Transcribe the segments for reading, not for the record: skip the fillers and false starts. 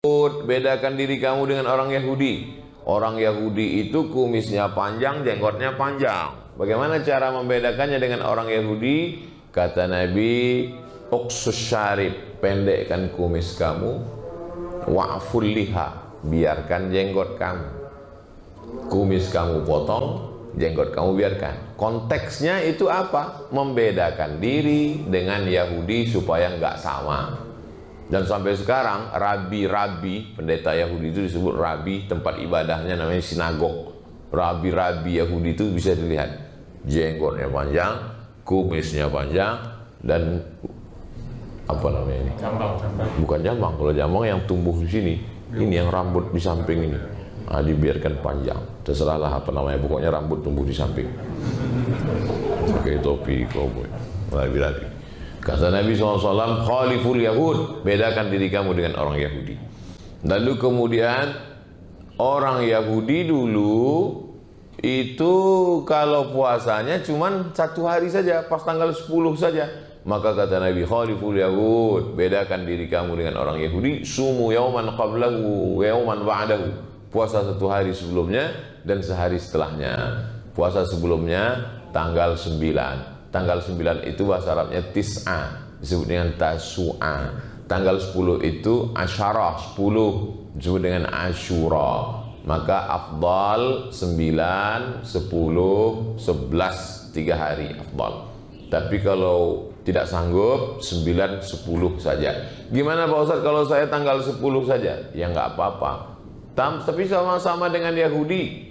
bedakan diri kamu dengan orang Yahudi. Orang Yahudi itu kumisnya panjang, jenggotnya panjang. Bagaimana cara membedakannya dengan orang Yahudi? Kata Nabi, uqsus syarib, pendekkan kumis kamu, wa'ful liha, biarkan jenggot kamu. Kumis kamu potong, jenggot kamu biarkan. Konteksnya itu apa? Membedakan diri dengan Yahudi supaya nggak sama. Dan sampai sekarang rabi-rabi, pendeta Yahudi itu disebut rabi, tempat ibadahnya namanya sinagog. Rabi-rabi Yahudi itu bisa dilihat jenggotnya panjang, kumisnya panjang, dan apa namanya ini? Jambang. Bukan jambang, kalau jambang yang tumbuh di sini. Ini yang rambut di samping ini. Nah, dibiarkan panjang. Terserahlah apa namanya, pokoknya rambut tumbuh di samping. Pakai topi koboi. Rabi-rabi. Kata Nabi SAW, khaliful Yahud, bedakan diri kamu dengan orang Yahudi. Lalu kemudian orang Yahudi dulu itu kalau puasanya cuman 1 hari saja, pas tanggal 10 saja. Maka kata Nabi, khaliful Yahud, bedakan diri kamu dengan orang Yahudi, sumu yauman qablahu wa yauman ba'dahu. Puasa 1 hari sebelumnya dan sehari setelahnya. Puasa sebelumnya tanggal 9. Tanggal 9 itu bahasa Arabnya tis'a, disebut dengan tasu'a. Tanggal 10 itu asyarah, 10 disebut dengan asyura. Maka afdal 9, 10, 11, 3 hari afdal. Tapi kalau tidak sanggup 9, 10 saja. Gimana Pak Ustadz kalau saya tanggal 10 saja? Ya nggak apa-apa. Tapi sama-sama dengan Yahudi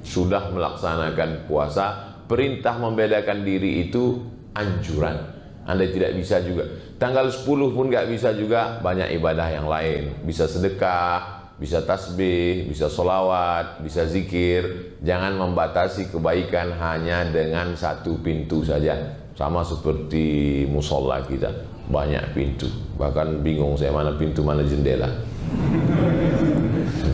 sudah melaksanakan puasa. Perintah membedakan diri itu anjuran. Anda tidak bisa juga. Tanggal 10 pun nggak bisa juga, banyak ibadah yang lain. Bisa sedekah, bisa tasbih, bisa solawat, bisa zikir. Jangan membatasi kebaikan hanya dengan 1 pintu saja. Sama seperti musola kita, banyak pintu. Bahkan bingung saya mana pintu, mana jendela.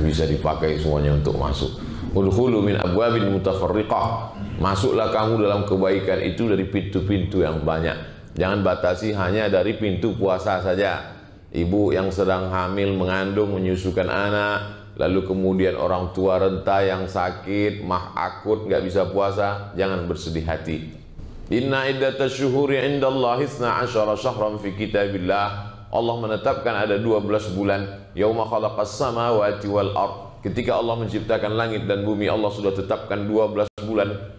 Bisa dipakai semuanya untuk masuk. Udkhulu min abwabin mutafarriqah. Masuklah kamu dalam kebaikan itu dari pintu-pintu yang banyak. Jangan batasi hanya dari pintu puasa saja. Ibu yang sedang hamil, mengandung, menyusukan anak, lalu kemudian orang tua renta yang sakit, mah akut, nggak bisa puasa, jangan bersedih hati. Inna iddatash syuhuri indallahi 12 syahran fi kitabillah. Allah menetapkan ada 12 bulan. Yauma khalaqas samawati wal ard. Ketika Allah menciptakan langit dan bumi, Allah sudah tetapkan 12 bulan.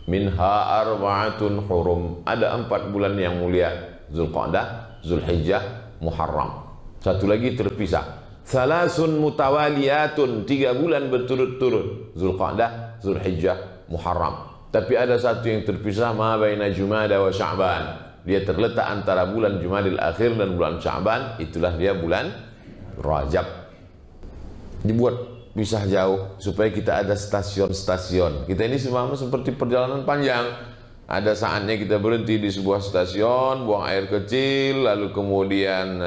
Minha arba'atun hurum. Ada 4 bulan yang mulia. Zulqa'dah, Zulhijjah, Muharram. Satu lagi terpisah. Salasun mutawaliyatun. 3 bulan berturut-turut. Zulqa'dah, Zulhijjah, Muharram. Tapi ada satu yang terpisah. Ma baina Jumada wa Sya'ban. Dia terletak antara bulan Jumadil Akhir dan bulan Sya'ban. Itulah dia bulan Rajab. Dibuat pisah jauh supaya kita ada stasiun-stasiun. Kita ini sama seperti perjalanan panjang. Ada saatnya kita berhenti di sebuah stasiun, buang air kecil, lalu kemudian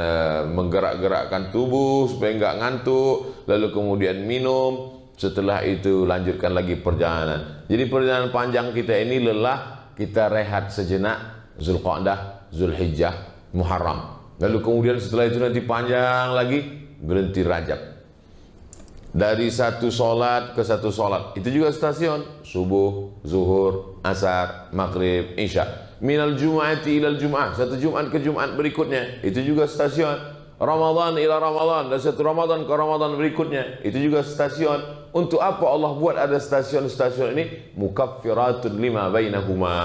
menggerak-gerakkan tubuh supaya nggak ngantuk, lalu kemudian minum. Setelah itu lanjutkan lagi perjalanan. Jadi perjalanan panjang kita ini lelah, kita rehat sejenak. Zulqa'dah, Zulhijjah, Muharram. Lalu kemudian setelah itu nanti panjang lagi, berhenti Rajab. Dari satu solat ke satu solat, itu juga stasiun. Subuh, zuhur, asar, maghrib, isya. Minal jum'ati ilal jum'ah, satu Jumat ke Jumat berikutnya, itu juga stasiun. Ramadan ila Ramadan, dan satu Ramadan ke Ramadan berikutnya, itu juga stasiun. Untuk apa Allah buat ada stasiun-stasiun ini? Mukaffiratun lima bainahuma,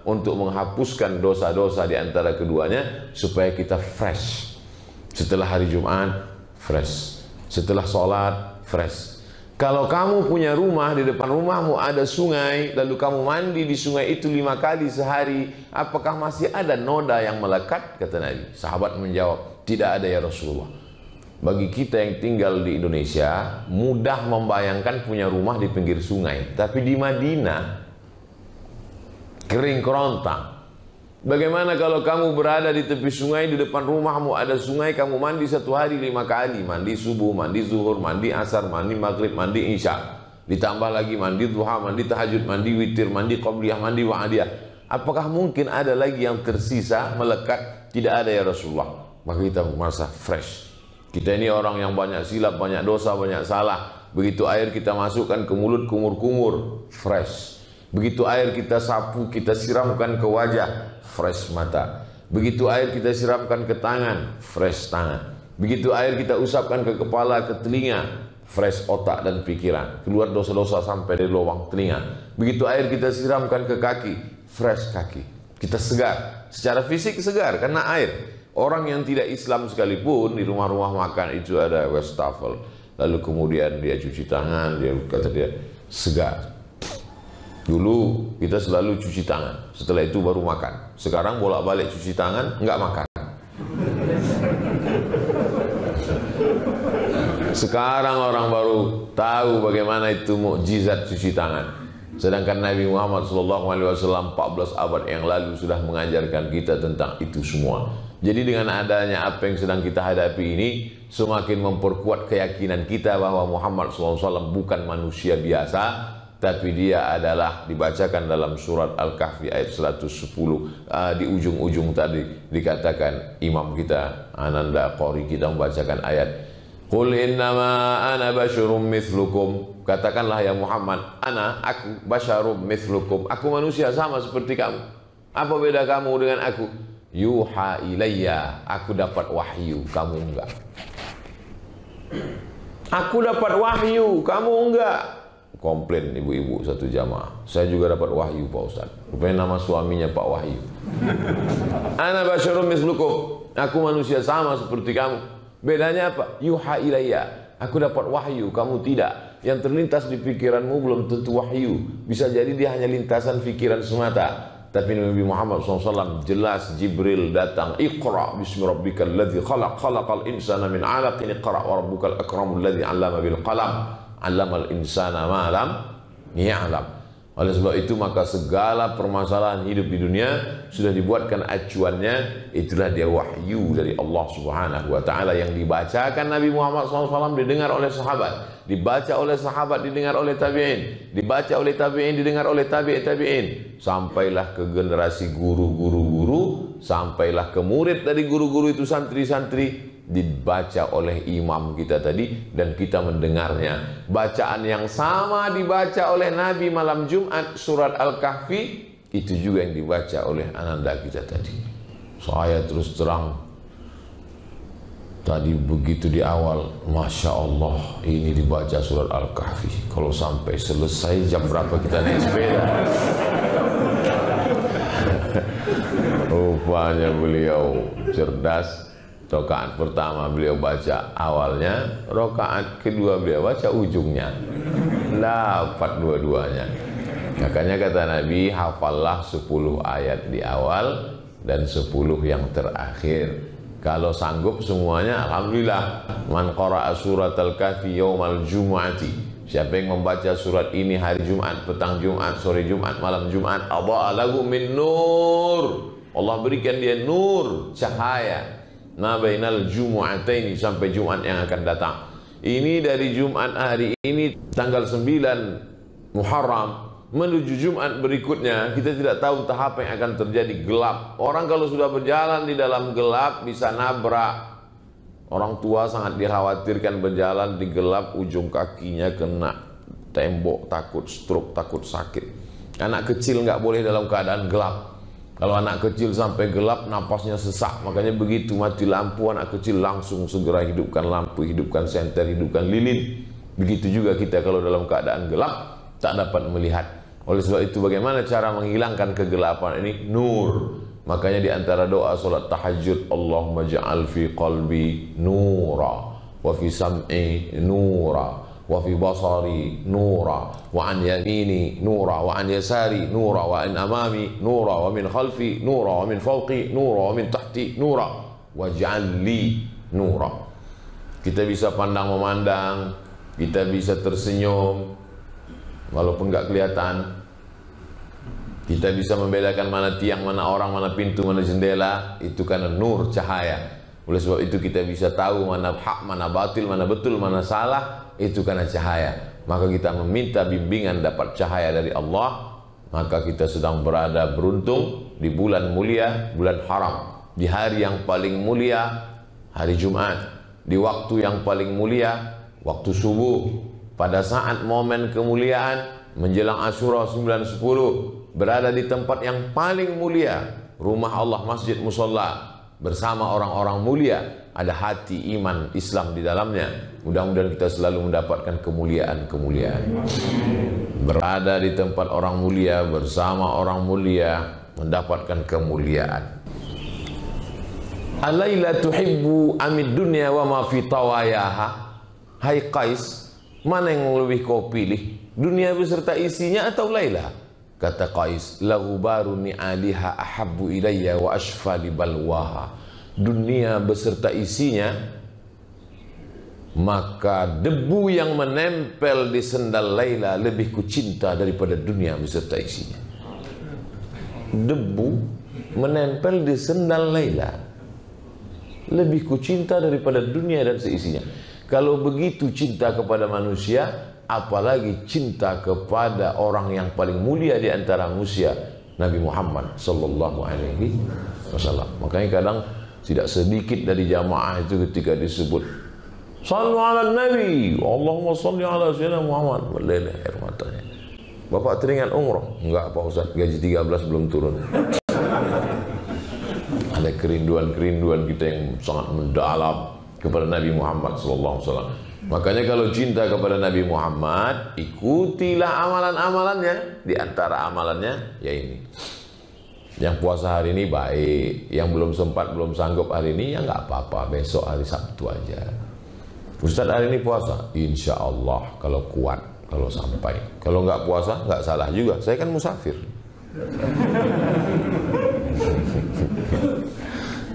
untuk menghapuskan dosa-dosa di antara keduanya, supaya kita fresh. Setelah hari Jumat, fresh. Setelah sholat, fresh. Kalau kamu punya rumah, di depan rumahmu ada sungai, lalu kamu mandi di sungai itu 5 kali sehari, apakah masih ada noda yang melekat? Kata Nabi. Sahabat menjawab, tidak ada ya Rasulullah. Bagi kita yang tinggal di Indonesia, mudah membayangkan punya rumah di pinggir sungai. Tapi di Madinah, kering kerontang. Bagaimana kalau kamu berada di tepi sungai, di depan rumahmu ada sungai, kamu mandi 1 hari 5 kali, mandi subuh, mandi zuhur, mandi asar, mandi maghrib, mandi isya, ditambah lagi mandi duha, mandi tahajud, mandi witir, mandi qabliyah, mandi wa'adiyah. Apakah mungkin ada lagi yang tersisa melekat? Tidak ada ya Rasulullah. Maka kita merasa fresh. Kita ini orang yang banyak silap, banyak dosa, banyak salah. Begitu air kita masukkan ke mulut, kumur-kumur, fresh. Begitu air kita sapu, kita siramkan ke wajah, fresh mata. Begitu air kita siramkan ke tangan, fresh tangan. Begitu air kita usapkan ke kepala, ke telinga, fresh otak dan pikiran. Keluar dosa-dosa sampai dari lubang telinga. Begitu air kita siramkan ke kaki, fresh kaki. Kita segar, secara fisik segar karena air. Orang yang tidak Islam sekalipun di rumah-rumah makan itu ada wastafel, lalu kemudian dia cuci tangan, dia kata dia segar. Dulu kita selalu cuci tangan, setelah itu baru makan. Sekarang bolak-balik cuci tangan, nggak makan. Sekarang orang baru tahu bagaimana itu mukjizat cuci tangan. Sedangkan Nabi Muhammad SAW 14 abad yang lalu sudah mengajarkan kita tentang itu semua. Jadi dengan adanya apa yang sedang kita hadapi ini, semakin memperkuat keyakinan kita bahwa Muhammad SAW bukan manusia biasa, tapi dia adalah dibacakan dalam surat Al-Kahfi ayat 110. Di ujung-ujung tadi dikatakan imam kita, Ananda Qori kita membacakan ayat, Qul innama ana basyarum mithlukum. Katakanlah ya Muhammad, aku basyarum mithlukum. Aku manusia sama seperti kamu. Apa beda kamu dengan aku? Yuha ilayya, aku dapat wahyu, kamu enggak. Aku dapat wahyu, kamu enggak. Komplain ibu-ibu satu jamaah, saya juga dapat wahyu Pak Ustaz. Rupanya nama suaminya Pak Wahyu. Ana basyarum mislukum, aku manusia sama seperti kamu. Bedanya apa? Yuha ilayya, aku dapat wahyu, kamu tidak. Yang terlintas di pikiranmu belum tentu wahyu. Bisa jadi dia hanya lintasan pikiran semata. Tapi Nabi Muhammad SAW jelas Jibril datang, Iqra bismi rabbikal ladzi khalaq, khalaqal insana min 'alaq, iqra wa rabbukal akramul ladzi 'allama bil qalam, 'allamal insana ma lam ya'lam. Oleh sebab itu maka segala permasalahan hidup di dunia sudah dibuatkan acuannya, itulah dia wahyu dari Allah Subhanahu wa taala yang dibacakan Nabi Muhammad SAW, didengar oleh sahabat, dibaca oleh sahabat, didengar oleh tabi'in, dibaca oleh tabi'in, didengar oleh tabi'in, sampailah ke generasi guru-guru, sampailah ke murid dari guru-guru itu, santri-santri, dibaca oleh imam kita tadi dan kita mendengarnya. Bacaan yang sama dibaca oleh Nabi malam Jumat surat Al-Kahfi, itu juga yang dibaca oleh ananda kita tadi. Saya terus terang tadi begitu di awal, Masya Allah ini dibaca surat Al-Kahfi. Kalau sampai selesai jam berapa kita naik sepeda? Rupanya beliau cerdas. Rakaat pertama beliau baca awalnya, rakaat kedua beliau baca ujungnya. Dapat dua-duanya. Makanya kata Nabi, hafallah 10 ayat di awal dan 10 yang terakhir. Kalau sanggup semuanya, alhamdulillah. Man qara'a surat al-kahfi yaumal jumu'ati. Siapa yang membaca surat ini hari Jumat, petang Jumat, sore Jumat, malam Jumat, adha'a lahu min nur. Allah berikan dia nur, cahaya. Ma bainal jumu'ataini, sampai Jumat yang akan datang. Ini dari Jumat hari ini tanggal 9 Muharram menuju Jumat berikutnya, kita tidak tahu entah apa yang akan terjadi. Gelap. Orang kalau sudah berjalan di dalam gelap bisa nabrak. Orang tua sangat dikhawatirkan berjalan di gelap, ujung kakinya kena tembok, takut stroke, takut sakit. Anak kecil nggak boleh dalam keadaan gelap. Kalau anak kecil sampai gelap, napasnya sesak. Makanya begitu mati lampu, anak kecil langsung segera hidupkan lampu, hidupkan senter, hidupkan lilin. Begitu juga kita kalau dalam keadaan gelap, tak dapat melihat. Oleh sebab itu bagaimana cara menghilangkan kegelapan ini? Nur. Makanya di antara doa solat tahajud, Allahumma ja'al fi qalbi nura, wa fi sam'i nura, wa fi basari nura, wa an yamini nura, wa an yasari nura, wa an amami nura, wa min khalfi nura, wa min fawqi nura, wa min tahti nura, waj'al li nura. Kita bisa pandang memandang, kita bisa tersenyum walaupun nggak kelihatan. Kita bisa membedakan mana tiang, mana orang, mana pintu, mana jendela. Itu karena nur, cahaya. Oleh sebab itu kita bisa tahu mana hak, mana batil, mana betul, mana salah. Itu karena cahaya. Maka kita meminta bimbingan dapat cahaya dari Allah. Maka kita sedang berada beruntung di bulan mulia, bulan haram. Di hari yang paling mulia, hari Jumat. di waktu yang paling mulia, waktu subuh, pada saat momen kemuliaan menjelang Asyura 9-10, berada di tempat yang paling mulia, rumah Allah, masjid, musholla, bersama orang-orang mulia, ada hati iman Islam di dalamnya. Mudah-mudahan kita selalu mendapatkan kemuliaan-kemuliaan. Berada di tempat orang mulia, bersama orang mulia, mendapatkan kemuliaan. Alaila tuhibbu amid dunya wa ma fi tawayaha. Hai Qais, mana yang lebih kau pilih? Dunia beserta isinya atau Laila? Kata Qais, lahu baru ni'aliha ahabbu ilayya wa ashfa li balwaha. Dunia beserta isinya, maka debu yang menempel di sendal Laila lebih kucinta daripada dunia beserta isinya. Debu menempel di sendal Laila lebih kucinta daripada dunia dan seisinya. Kalau begitu cinta kepada manusia, apalagi cinta kepada orang yang paling mulia di antara manusia, Nabi Muhammad sallallahu alaihi wasallam. Makanya kadang tidak sedikit dari jamaah itu ketika disebut Sallu ala Nabi, Allahumma salli ala Sayyidina Muhammad, meleleh air matanya. Bapak teringat umroh? Enggak Pak Ustaz, gaji 13 belum turun. Ada kerinduan-kerinduan kita yang sangat mendalam kepada Nabi Muhammad sallallahu alaihi wasallam. Makanya kalau cinta kepada Nabi Muhammad, ikutilah amalan-amalannya. Di antara amalannya ya ini. Yang puasa hari ini baik, yang belum sempat, belum sanggup hari ini ya nggak apa-apa, besok hari Sabtu aja. Ustaz hari ini puasa, insya Allah kalau kuat, kalau sampai. Kalau nggak puasa nggak salah juga, saya kan musafir.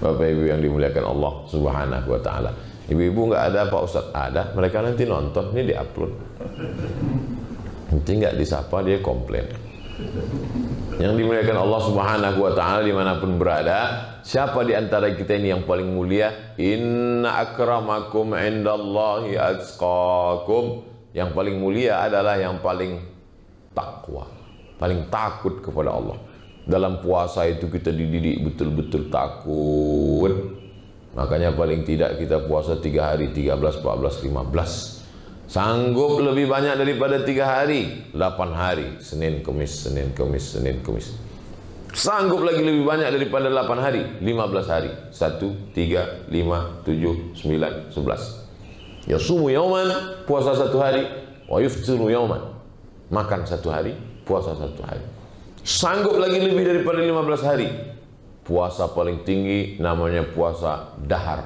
Bapak Ibu yang dimuliakan Allah Subhanahu wa taala. Ibu-ibu nggak ada Pak Ustaz? Ada, mereka nanti nonton, ini diupload. Nanti nggak disapa dia komplain. Yang dimuliakan Allah Subhanahu wa taala dimanapun berada, siapa di antara kita ini yang paling mulia? Inna akramakum indallahi atqakum. Yang paling mulia adalah yang paling takwa, paling takut kepada Allah. Dalam puasa itu kita dididik betul-betul takut. Makanya paling tidak kita puasa 3 hari, 13, 14, 15. Sanggup lebih banyak daripada 3 hari, 8 hari, Senin, Kamis, Senin, Kamis, Senin, Kamis. Sanggup lagi lebih banyak daripada 8 hari, 15 hari, 1, 3, 5, 7, 9, 11. Yasumu yauman, puasa 1 hari, wa yuftiru yauman, makan 1 hari, puasa 1 hari. Sanggup lagi lebih daripada 15 hari. Puasa paling tinggi namanya puasa dahar.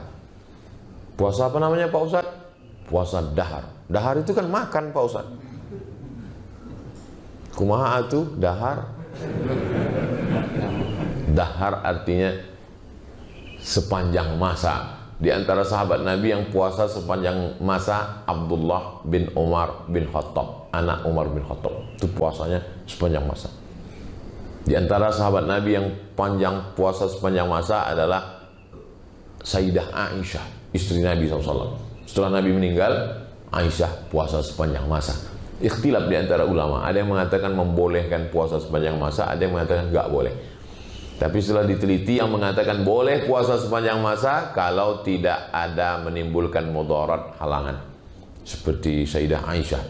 Puasa apa namanya Pak Ustaz? Puasa dahar. Dahar itu kan makan Pak Ustaz. Kumaha itu dahar? Dahar artinya sepanjang masa. Di antara sahabat Nabi yang puasa sepanjang masa, Abdullah bin Umar bin Khattab, anak Umar bin Khattab. Itu puasanya sepanjang masa. Di antara sahabat Nabi yang panjang puasa sepanjang masa adalah Sayyidah Aisyah, istri Nabi SAW. Setelah Nabi meninggal, Aisyah puasa sepanjang masa. Ikhtilaf di antara ulama. Ada yang mengatakan membolehkan puasa sepanjang masa, ada yang mengatakan nggak boleh. Tapi setelah diteliti, yang mengatakan boleh puasa sepanjang masa kalau tidak ada menimbulkan mudarat, halangan. Seperti Sayyidah Aisyah.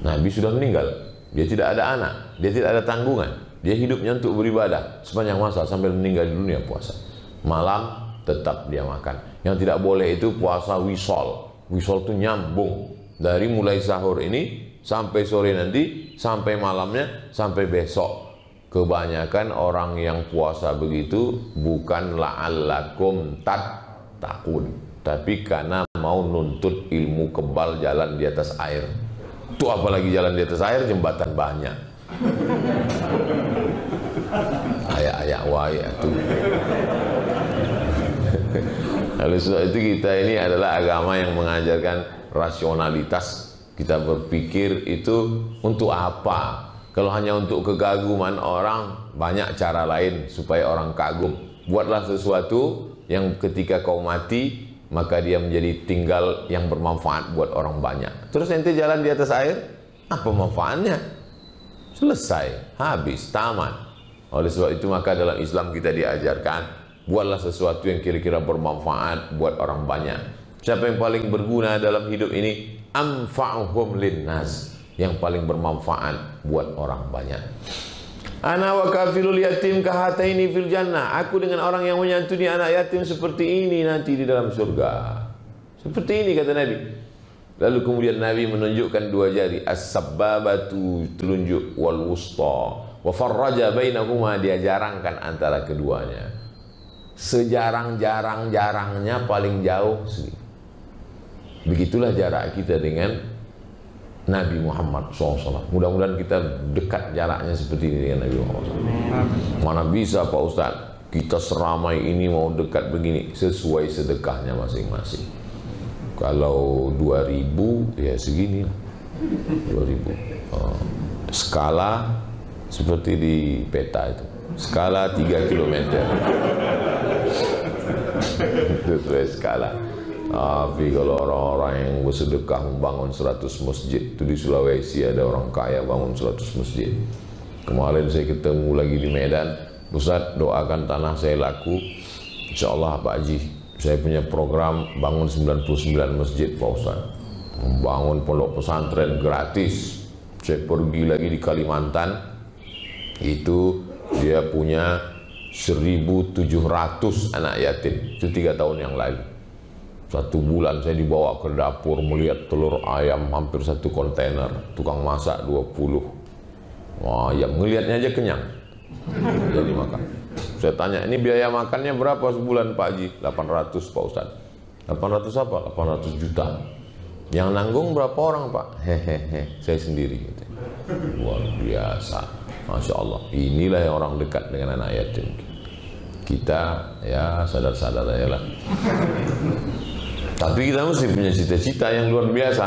Nabi sudah meninggal, dia tidak ada anak, dia tidak ada tanggungan. Dia hidupnya untuk beribadah sepanjang masa sampai meninggal di dunia puasa. Malam tetap dia makan. Yang tidak boleh itu puasa wisol. Wisol itu nyambung dari mulai sahur ini sampai sore nanti, sampai malamnya, sampai besok. Kebanyakan orang yang puasa begitu bukan la'allakum tattaqun, tapi karena mau nuntut ilmu kebal jalan di atas air. Itu apalagi jalan di atas air, jembatan banyak. Ayak-ayak wae itu. Oleh sebab itu kita ini adalah agama yang mengajarkan rasionalitas. Kita berpikir itu untuk apa? Kalau hanya untuk kegaguman orang, banyak cara lain supaya orang kagum. Buatlah sesuatu yang ketika kau mati, maka dia menjadi tinggal yang bermanfaat buat orang banyak. Terus ente jalan di atas air, apa manfaatnya? Selesai, habis, tamat. Oleh sebab itu maka dalam Islam kita diajarkan, buatlah sesuatu yang kira-kira bermanfaat buat orang banyak. Siapa yang paling berguna dalam hidup ini? Anfa'uhum linnas, yang paling bermanfaat buat orang banyak. Ana wa kafilul yatim kahataini fil jannah. Aku dengan orang yang menyantuni anak yatim seperti ini nanti di dalam surga. Seperti ini kata Nabi. Lalu kemudian Nabi menunjukkan dua jari, as-sabbabatu, telunjuk, wal wusta, wa farraja bainahuma, dia jarangkan antara keduanya. Sejarang-jarang-jarangnya paling jauh segini. Begitulah jarak kita dengan Nabi Muhammad SAW. Mudah-mudahan kita dekat jaraknya seperti ini dengan Nabi Muhammad SAW. Mana bisa Pak Ustadz, kita seramai ini mau dekat begini, sesuai sedekahnya masing-masing. Kalau 2000 ya segini lah, 2000. Skala seperti di peta itu, skala 3 km. Itu skala. Tapi kalau orang-orang yang bersedekah membangun 100 masjid, itu di Sulawesi ada orang kaya bangun 100 masjid. Kemarin saya ketemu lagi di Medan, Ustaz doakan tanah saya laku, insya Allah Pak Haji, saya punya program bangun 99 masjid Pak Ustaz, membangun pondok pesantren gratis. Saya pergi lagi di Kalimantan, itu dia punya 1.700 anak yatim, itu 3 tahun yang lalu. 1 bulan saya dibawa ke dapur melihat telur ayam hampir 1 kontainer, tukang masak 20. Wah, ya ngelihatnya aja kenyang. Jadi makan. Saya tanya, ini biaya makannya berapa sebulan Pak Haji? 800 Pak Ustaz. 800 apa? 800 juta. Yang nanggung berapa orang Pak? Hehehe, saya sendiri. Gitu. Luar biasa. Masya Allah. Inilah yang orang dekat dengan anak yatim. Kita ya sadar-sadar aja lah. Tapi kita mesti punya cita-cita yang luar biasa.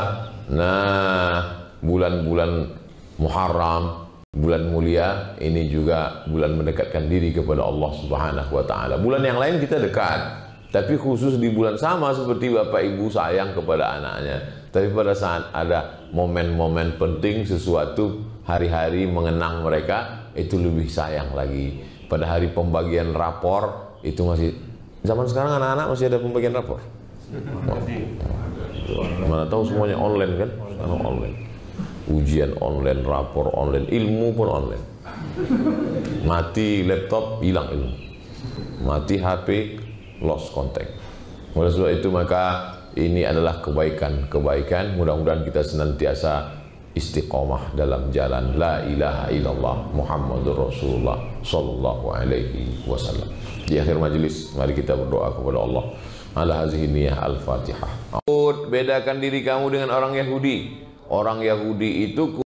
Nah, bulan-bulan Muharram, bulan mulia, ini juga bulan mendekatkan diri kepada Allah Subhanahu wa Ta'ala. Bulan yang lain kita dekat, tapi khusus di bulan sama seperti bapak ibu sayang kepada anaknya. Tapi pada saat ada momen-momen penting, sesuatu hari-hari mengenang mereka, itu lebih sayang lagi. Pada hari pembagian rapor, itu masih, zaman sekarang anak-anak masih ada pembagian rapor. Mana tahu semuanya online kan? Sekarang online. Ujian online, rapor online, ilmu pun online. Mati laptop, hilang ilmu. Mati HP, lost contact. Oleh sebab itu maka ini adalah kebaikan-kebaikan. Mudah-mudahan kita senantiasa istiqomah dalam jalan la ilaha illallah Muhammadur Rasulullah sallallahu alaihi wasallam. Di akhir majlis mari kita berdoa kepada Allah. Ala hazihi niyah al-Fatihah. Bedakan diri kamu dengan orang Yahudi. Orang Yahudi itu